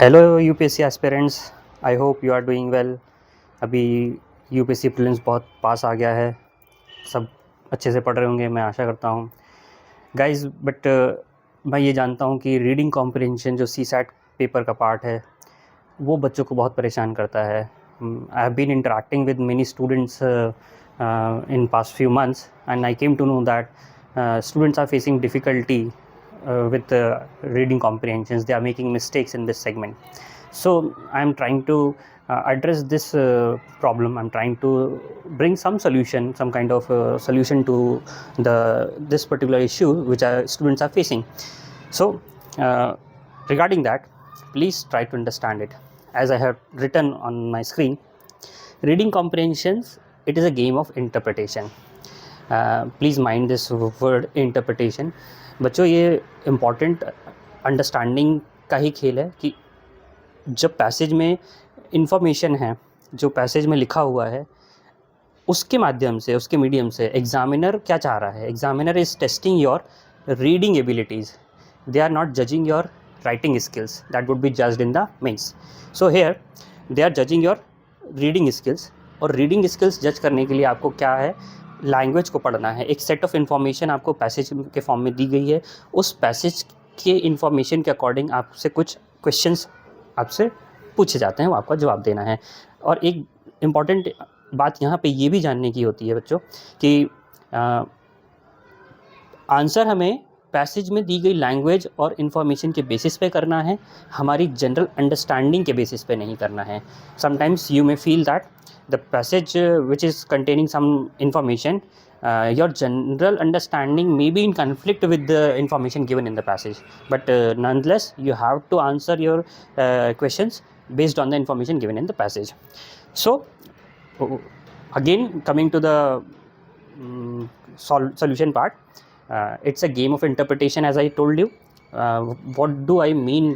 Hello UPSC aspirants, I hope you are doing well. अभी UPSC prelims बहुत पास आ गया है, सब अच्छे से पढ़ रहे होंगे, मैं आशा करता हूँ गाइस। बट मैं ये जानता हूँ कि रीडिंग कॉम्प्रिहेंशन जो सीसैट पेपर का पार्ट है वो बच्चों को बहुत परेशान करता है। I have been interacting with many students in past few months, and I came to know that students are facing difficulty with reading comprehensions. They are making mistakes in this segment. So I am trying to address this problem. I'm trying to bring some solution, some kind of solution to this particular issue which our students are facing. So regarding that, please try to understand it. As I have written on my screen, reading comprehensions, it is a game of interpretation. Please mind this word interpretation. बच्चों, ये important understanding का ही खेल है कि जब passage में information है, जो पैसेज में लिखा हुआ है, उसके माध्यम से, उसके मीडियम से एग्जामिनर क्या चाह रहा है। Examiner is testing your reading abilities, they are not judging your writing skills that would be judged in the mains. So here they are judging your reading skills. और रीडिंग स्किल्स जज करने के लिए आपको क्या है, लैंग्वेज को पढ़ना है। एक सेट ऑफ इन्फॉर्मेशन आपको पैसेज के फॉर्म में दी गई है, उस पैसेज के इन्फॉर्मेशन के अकॉर्डिंग आपसे कुछ क्वेश्चंस आपसे पूछे जाते हैं, वो आपका जवाब देना है। और एक इम्पॉर्टेंट बात यहाँ पे ये भी जानने की होती है बच्चों कि आंसर हमें पैसेज में दी गई लैंग्वेज और इन्फॉर्मेशन के बेसिस पे करना है, हमारी जनरल अंडरस्टैंडिंग के बेसिस पे नहीं करना है। Sometimes you may feel that the passage which is containing some information, your general understanding may be in conflict with the information given in the passage, but nonetheless you have to answer your questions based on the information given in the passage. So again, coming to the solution part, it's a game of interpretation, as I told you. What do I mean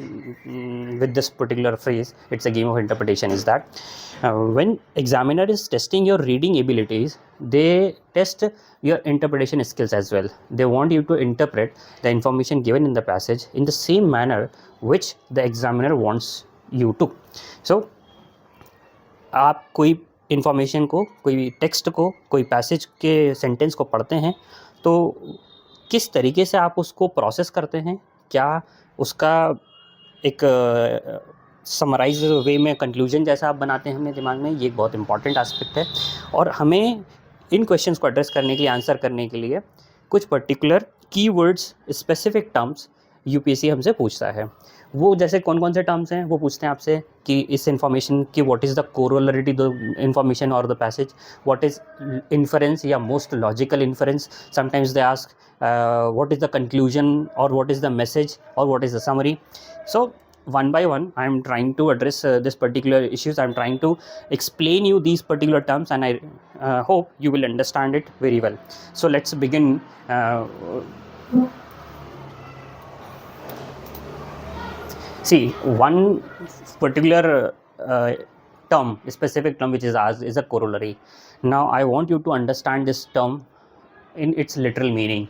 with this particular phrase, it's a game of interpretation, is that when examiner is testing your reading abilities, they test your interpretation skills as well. They want you to interpret the information given in the passage in the same manner which the examiner wants you to. So आप कोई information को, कोई text को, कोई passage के sentence को पढ़ते हैं तो किस तरीके से आप उसको प्रोसेस करते हैं, क्या उसका एक समराइज वे में कंक्लूजन जैसा आप बनाते हैं अपने दिमाग में, ये एक बहुत इंपॉर्टेंट एस्पेक्ट है। और हमें इन क्वेश्चंस को एड्रेस करने के लिए, आंसर करने के लिए कुछ particular keywords, specific terms UPSC हमसे पूछता है। वो जैसे कौन कौन से टर्म्स हैं वो पूछते हैं आपसे कि इस इन्फॉर्मेशन की what is the corollarity the information और the passage, what is inference या most logical inference. Sometimes they ask what is the conclusion or what is the message or what is the summary. So one by one I am trying to address this particular issues. I am trying to explain you these particular terms, and I hope you will understand it very well. So let's begin. See, one particular term, specific term which is asked is a corollary. Now I want you to understand this term in its literal meaning.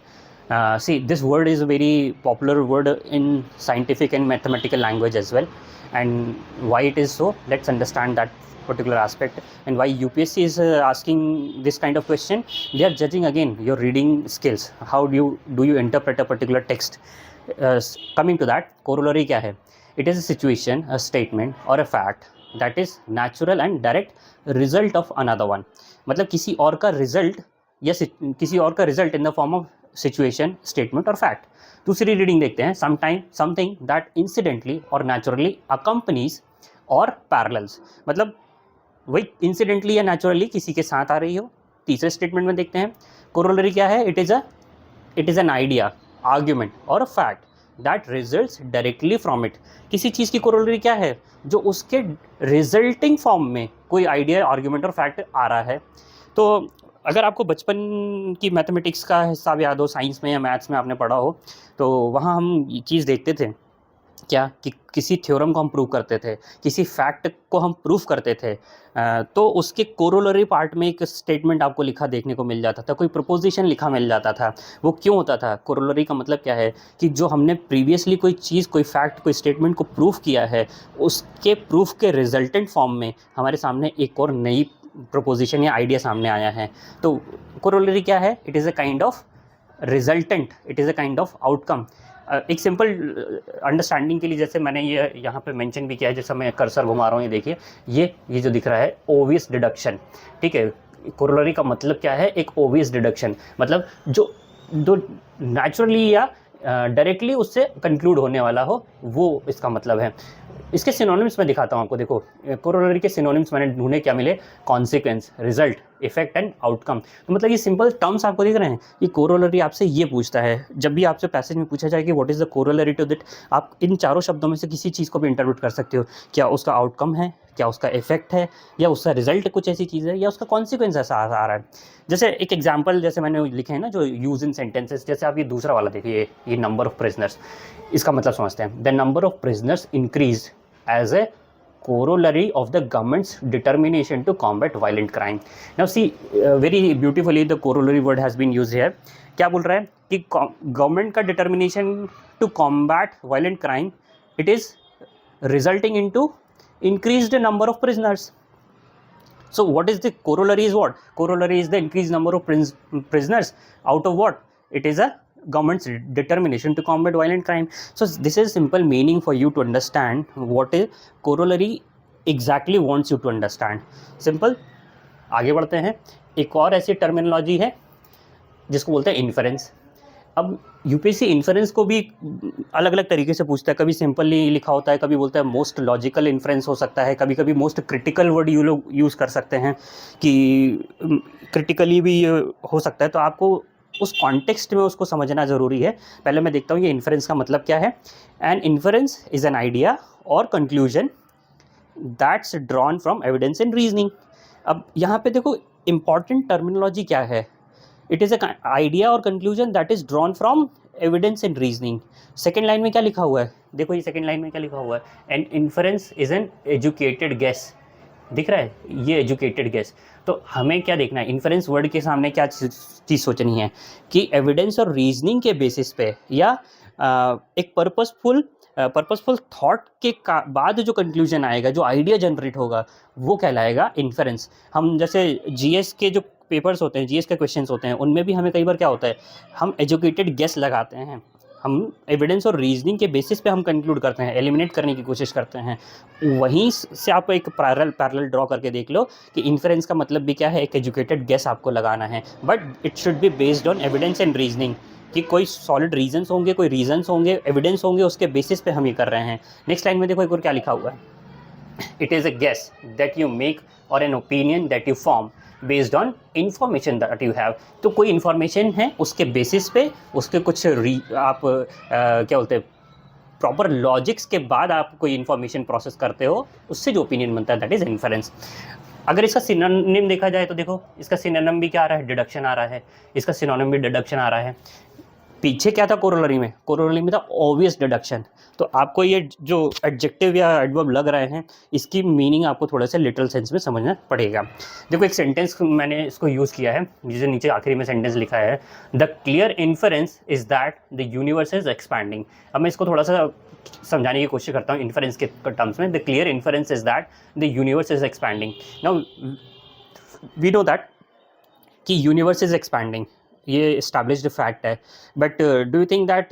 See, this word is a very popular word in scientific and mathematical language as well. And why it is so, let's understand that particular aspect, and why UPSC is asking this kind of question. They are judging again your reading skills. How do you interpret a particular text? Coming to that, corollary क्या है? It is a situation, a statement or a fact that is natural and direct result of another one. मतलब किसी और का result या किसी और का result in the form of situation, statement और फैक्ट। दूसरी रीडिंग देखते हैं, समथिंग दैट इंसिडेंटली और नेचुरली अकम्पनीज और पैरेलल्स। मतलब वही इंसिडेंटली या नेचुरली किसी के साथ आ रही हो। तीसरे स्टेटमेंट में देखते हैं कोरोलरी क्या है, it is an idea, argument और a fact that results directly from it. किसी चीज़ की कोरोलरी क्या है, जो उसके रिजल्टिंग फॉर्म में कोई आइडिया, आर्ग्यूमेंट और फैक्ट आ रहा है। तो अगर आपको बचपन की मैथमेटिक्स का हिसाब याद हो, साइंस में या मैथ्स में आपने पढ़ा हो, तो वहाँ हम ये चीज़ देखते थे क्या कि किसी थ्योरम को हम प्रूव करते थे, किसी फैक्ट को हम प्रूफ करते थे, तो उसके कोरोलरी पार्ट में एक स्टेटमेंट आपको लिखा देखने को मिल जाता था, कोई प्रपोजिशन लिखा मिल जाता था। वो क्यों होता था? कोरोलरी का मतलब क्या है कि जो हमने प्रीवियसली कोई चीज़, कोई फैक्ट, कोई स्टेटमेंट को प्रूफ किया है, उसके प्रूफ के रिजल्टेंट फॉर्म में हमारे सामने एक और नई प्रपोजिशन या आइडिया सामने आया है। तो कोरोलरी क्या है? It is a kind of resultant, it is a kind of outcome. एक सिंपल अंडरस्टैंडिंग के लिए जैसे मैंने ये यहाँ पे मेंशन भी किया है, जैसा मैं कर्सर घुमा रहा हूँ, ये देखिए, ये जो दिख रहा है ओवियस डिडक्शन, ठीक है। कोरोलरी का मतलब क्या है? एक ओवियस डिडक्शन, मतलब जो नेचुरली या डायरेक्टली उससे कंक्लूड होने वाला हो, वो इसका मतलब है। इसके सिनोनिम्स मैं दिखाता हूँ आपको। देखो, कोरोलरी के सिनोनिम्स मैंने ढूंढे, क्या मिले? Consequence, result, effect and outcome. तो मतलब ये सिंपल टर्म्स आपको दिख रहे हैं। ये कोरोलरी आपसे ये पूछता है, जब भी आपसे पैसेज में पूछा जाए कि what is the corollary to that, आप इन चारों शब्दों में से किसी चीज़ को भी इंटरप्रेट कर सकते हो। क्या उसका आउटकम है, क्या उसका इफेक्ट है, या उसका रिजल्ट कुछ ऐसी चीज़ है, या उसका कॉन्सिक्वेंस ऐसा आ रहा है। जैसे एक एग्जाम्पल जैसे मैंने लिखे हैं ना, जो यूज इन सेंटेंसेस, जैसे आप ये दूसरा वाला देखिए, ये नंबर ऑफ प्रिजनर्स, इसका मतलब समझते हैं। The number of prisoners increase as a corollary of the government's determination to combat violent crime. Now see, very beautifully the corollary word has been used here. क्या बोल रहा है कि गवर्नमेंट का determination to combat violent crime, it is resulting into increased number of prisoners. So what is the corollary? Is what corollary is the increased number of prisoners out of what? It is a government's determination to combat violent crime. So this is simple meaning for you to understand what is corollary exactly wants you to understand. Simple. आगे बढ़ते हैं। एक और ऐसी terminology है जिसको बोलते हैं इन्फरेंस। अब यूपीएससी इन्फरेंस को भी अलग अलग तरीके से पूछता है। कभी सिंपली लिखा होता है, कभी बोलता है मोस्ट लॉजिकल इन्फरेंस हो सकता है, कभी कभी मोस्ट क्रिटिकल वर्ड यू लोग यूज़ कर सकते हैं कि क्रिटिकली भी हो सकता है। तो आपको उस कॉन्टेक्स्ट में उसको समझना ज़रूरी है। पहले मैं देखता हूँ ये इन्फरेंस का मतलब क्या है। An inference is an idea और conclusion that's drawn from evidence and reasoning. अब यहाँ पे देखो इंपॉर्टेंट टर्मिनोलॉजी क्या है। इट इज़ अ आइडिया और conclusion that is drawn from evidence and reasoning. Second line में क्या लिखा हुआ है? देखो ये सेकेंड लाइन में क्या लिखा हुआ है? An inference is an educated guess. दिख रहा है ये एजुकेटेड गेस। तो हमें क्या देखना है? इन्फरेंस वर्ड के सामने क्या चीज़ सोचनी है कि एविडेंस और रीजनिंग के बेसिस पे या एक पर्पसफुल थॉट के बाद जो कंक्लूजन आएगा, जो आइडिया जनरेट होगा, वो कहलाएगा इन्फरेंस। हम जैसे जीएस के जो पेपर्स होते हैं, जीएस के क्वेश्चंस होते हैं, उनमें भी हमें कई बार क्या होता है, हम एजुकेटेड गेस लगाते हैं, हम एविडेंस और रीजनिंग के बेसिस पे हम कंक्लूड करते हैं, एलिमिनेट करने की कोशिश करते हैं। वहीं से आप एक पैरेलल ड्रॉ करके देख लो कि इन्फरेंस का मतलब भी क्या है, एक एजुकेटेड गेस आपको लगाना है, but it should be based on evidence and reasoning, कि कोई सॉलिड रीजंस होंगे, कोई रीजंस होंगे, एविडेंस होंगे, उसके बेसिस पे हम ये कर रहे हैं। नेक्स्ट लाइन में देखो एक और क्या लिखा हुआ है, it is a guess that you make और an opinion that you form based on information that you have. तो कोई इन्फॉर्मेशन है, उसके बेसिस पे, उसके कुछ आप क्या बोलते हैं, प्रॉपर लॉजिक्स के बाद आप कोई इन्फॉर्मेशन प्रोसेस करते हो, उससे जो ओपिनियन बनता है दैट इज़ इन्फरेंस। अगर इसका सिनोनिम देखा जाए तो देखो इसका सिनोनिम भी क्या आ रहा है? डिडक्शन आ रहा है। इसका सिनोनिम भी डिडक्शन आ रहा है। पीछे क्या था कोरोलरी में? कोरोलरी में था ऑब्वियस डिडक्शन। तो आपको ये जो एडजेक्टिव या एडवर्ब लग रहे हैं, इसकी मीनिंग आपको थोड़ा सा लिटरल सेंस में समझना पड़ेगा। देखो एक सेंटेंस मैंने इसको यूज़ किया है, जिसे नीचे आखिरी में सेंटेंस लिखा है, the clear inference is that the universe is expanding. अब मैं इसको थोड़ा सा समझाने की कोशिश करता हूँ इन्फरेंस के टर्म्स में। The clear inference is that the universe is expanding. Now we know that कि यूनिवर्स इज एक्सपैंडिंग, ये इस्टेब्लिश्ड फैक्ट है, but do you think that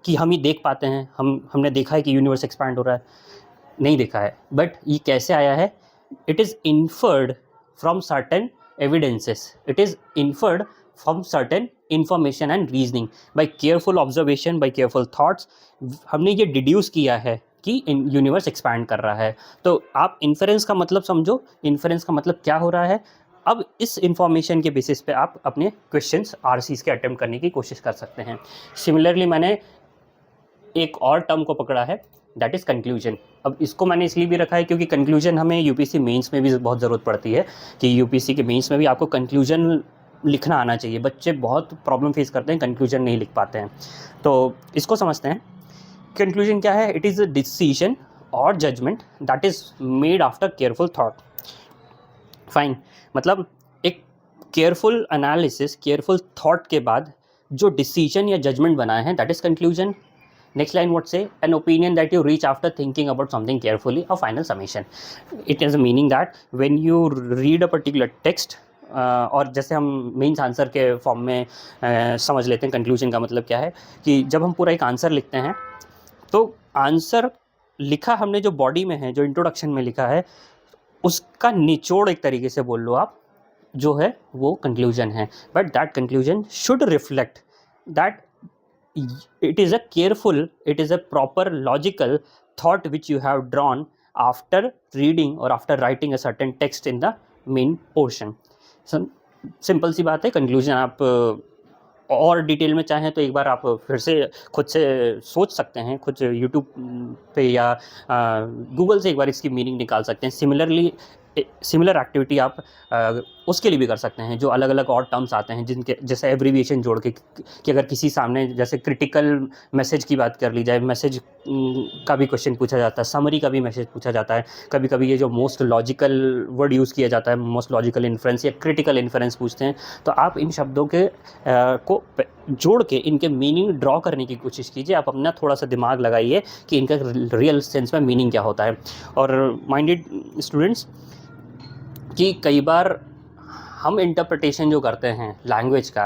कि हम ये देख पाते हैं? हमने देखा है कि यूनिवर्स एक्सपैंड हो रहा है? नहीं देखा है। बट ये कैसे आया है? It is inferred from certain evidences, it is inferred from certain information and reasoning, by careful observation, by careful thoughts, हमने ये डिड्यूस किया है कि यूनिवर्स एक्सपैंड कर रहा है। तो आप इन्फरेंस का मतलब समझो, इन्फरेंस का मतलब क्या हो रहा है। अब इस इंफॉर्मेशन के बेसिस पे आप अपने क्वेश्चंस आरसीज के अटेम्प्ट करने की कोशिश कर सकते हैं। सिमिलरली मैंने एक और टर्म को पकड़ा है, दैट इज़ कंक्लूजन। अब इसको मैंने इसलिए भी रखा है क्योंकि कंक्लूजन हमें यूपीएससी मेंस में भी बहुत ज़रूरत पड़ती है, कि यूपीएससी के मेंस में भी आपको कंक्लूजन लिखना आना चाहिए। बच्चे बहुत प्रॉब्लम फेस करते हैं, कंक्लूजन नहीं लिख पाते हैं। तो इसको समझते हैं। कंक्लूजन क्या है? इट इज़ अ डिसीजन और judgement that is made after careful thought. Fine, मतलब एक केयरफुल एनालिसिस, केयरफुल थॉट के बाद जो डिसीजन या जजमेंट बनाए हैं, that is conclusion. Next line would say an opinion that you reach after thinking about something carefully, a final summation. It has a meaning that when you read a particular text, और जैसे हम mains answer के form में समझ लेते हैं conclusion का मतलब क्या है, कि जब हम पूरा एक आंसर लिखते हैं तो आंसर लिखा हमने जो बॉडी में है, जो इंट्रोडक्शन में लिखा है, उसका निचोड़ एक तरीके से बोल लो आप, जो है वो कंक्लूजन है। But that conclusion should reflect that it is a careful, it is a proper logical thought which you have drawn after reading or after writing a certain text in the main portion. So, simple सी बात है। Conclusion आप और detail में चाहें तो एक बार आप फिर से खुद से सोच सकते हैं, खुद यूट्यूब पे या गूगल से एक बार इसकी मीनिंग निकाल सकते हैं। सिमिलर एक्टिविटी आप उसके लिए भी कर सकते हैं जो अलग अलग और टर्म्स आते हैं, जिनके जैसे एब्रीविएशन जोड़ के, कि अगर किसी सामने जैसे क्रिटिकल मैसेज की बात कर ली जाए, मैसेज का भी क्वेश्चन पूछा जाता है, समरी का भी मैसेज पूछा जाता है, कभी कभी ये जो मोस्ट लॉजिकल वर्ड यूज़ किया जाता है, मोस्ट लॉजिकल इन्फ्रेंस या क्रिटिकल इन्फ्रेंस पूछते हैं, तो आप इन शब्दों के को जोड़ के इनके मीनिंग ड्रॉ करने की कोशिश कीजिए। आप अपना थोड़ा सा दिमाग लगाइए कि इनका रियल सेंस में मीनिंग क्या होता है। और माइंडेड स्टूडेंट्स, कि कई बार हम इंटरप्रिटेशन जो करते हैं लैंग्वेज का,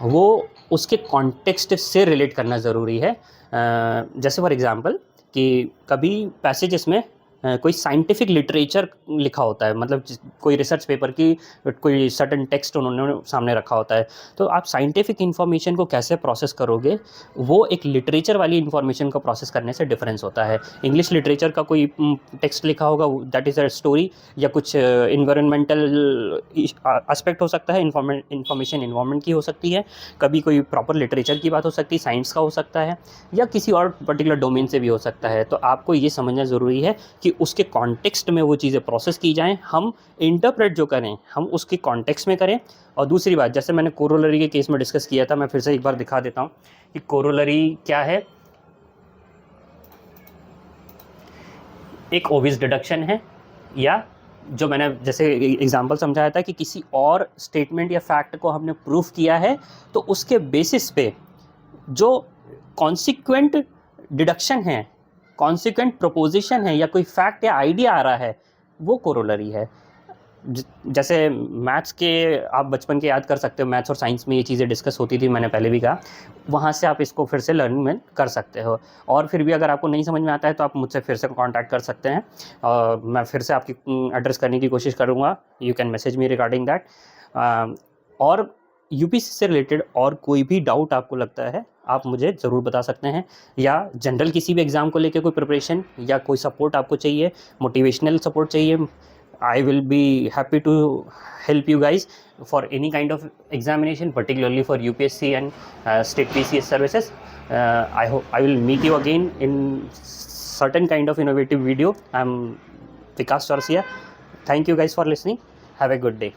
वो उसके कॉन्टेक्स्ट से रिलेट करना ज़रूरी है। जैसे फॉर एग्ज़ाम्पल कि कभी पैसेजेस में कोई साइंटिफिक लिटरेचर लिखा होता है, मतलब कोई रिसर्च पेपर की कोई सर्टन टेक्स्ट उन्होंने सामने रखा होता है, तो आप साइंटिफिक इन्फॉर्मेशन को कैसे प्रोसेस करोगे, वो एक लिटरेचर वाली इन्फॉर्मेशन को प्रोसेस करने से डिफरेंस होता है। इंग्लिश लिटरेचर का कोई टेक्स्ट लिखा होगा, दैट इज़ अ स्टोरी, या कुछ इन्वायरमेंटल एस्पेक्ट हो सकता है, इन्फॉर्मेशन इन्वायरमेंट की हो सकती है, कभी कोई प्रॉपर लिटरेचर की बात हो सकती है, साइंस का हो सकता है, या किसी और पर्टिकुलर डोमेन से भी हो सकता है। तो आपको ये समझना ज़रूरी है कि उसके कॉन्टेक्स्ट में वो चीज़ें प्रोसेस की जाएं, हम इंटरप्रेट जो करें हम उसके कॉन्टेक्स्ट में करें। और दूसरी बात, जैसे मैंने कोरोलरी के केस में डिस्कस किया था, मैं फिर से एक बार दिखा देता हूं कि कोरोलरी क्या है। एक ऑब्वियस डिडक्शन है, या जो मैंने जैसे एग्जांपल समझाया था कि किसी और स्टेटमेंट या फैक्ट को हमने प्रूफ किया है, तो उसके बेसिस पे जो कॉन्सिक्वेंट डिडक्शन है, कॉन्सिक्वेंट प्रोपोजिशन है, या कोई फैक्ट या आइडिया आ रहा है, वो कोरोलरी है। जैसे मैथ्स के आप बचपन के याद कर सकते हो, मैथ्स और साइंस में ये चीज़ें डिस्कस होती थी, मैंने पहले भी कहा, वहाँ से आप इसको फिर से लर्निंग में कर सकते हो। और फिर भी अगर आपको नहीं समझ में आता है तो आप मुझसे फिर से कांटेक्ट कर सकते हैं, और मैं फिर से आपकी एड्रेस करने की कोशिश करूँगा। You can message me regarding that. और यूपीएससी से रिलेटेड और कोई भी डाउट आपको लगता है, आप मुझे ज़रूर बता सकते हैं, या जनरल किसी भी एग्ज़ाम को लेकर कोई प्रिपरेशन या कोई सपोर्ट आपको चाहिए, मोटिवेशनल सपोर्ट चाहिए, I will be happy to help you guys for any kind of examination, particularly for UPSC and state PCS services. I hope I will meet you again in certain kind of innovative video. I'm Vikas Chorsia. Thank you guys for listening. Have a good day.